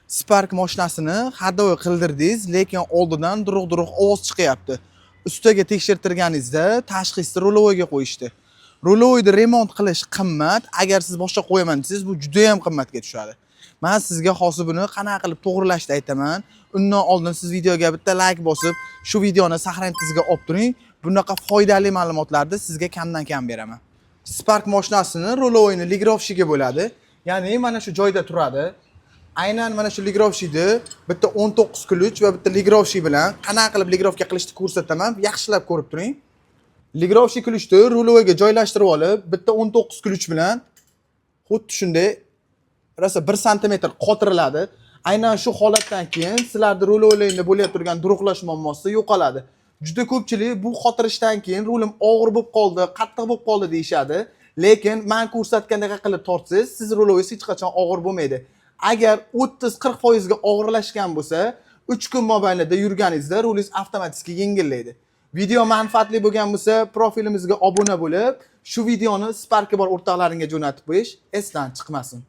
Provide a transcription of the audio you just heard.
Spark mashinasini hadovoy qildirdingiz, lekin oldidan duruq ovoz chiqyapti. Ustiga tekshirtirganingizda tashxisni rulovoyga qo'yishdi. Rulovoyni remont qilish qimmat. Agar siz boshqa qo'yaman desangiz, bu juda ham qimmatga tushadi. Men sizga hozir buni qanaqa qilib to'g'rilashni aytaman. Undan oldin siz videoga bitta like bosib, shu videoni saqlantirishga olib turing. Bunaqa foydali ma'lumotlarni sizga kamdan kam beraman. Spark mashinasini rulovoyni ligrovshigi bo'ladi. Ya'ni mana shu joyda turadi. Aynan mana shu ligrovshikni bitta 19 ключ va bitta ligrovshik bilan qanaqa qilib ligrovka qilishni ko'rsataman. Yaxshilab ko'rib turing. Ligrovshik ключni rulovoyga joylashtirib olib, bitta 19 ключ bilan xuddi shunday rosa 1 sm qotiriladi. Aynan shu holatdan keyin sizlarda rulovoylarda bo'lib turgan duruqlash muammosi yo'qoladi. Juda ko'pchilik bu xotirishdan keyin rulim og'ir bo'lib qoldi, qattiq bo'lib qoldi deyshadi. Lekin men ko'rsatgandek qilib tortsangiz, siz rulovoyingiz hech qachon og'ir bo'lmaydi. Agar 30-40% ga og'irlashgan bo'lsa, 3 kun mobaynida yurganingizda rulingiz avtomatik yengillaydi. Video manfaatli bo'lgan bo'lsa, profilimizga obuna bo'lib, shu videoni Spark'i bor o'rtoqlaringga jo'natib qo'yish esdan chiqmasin.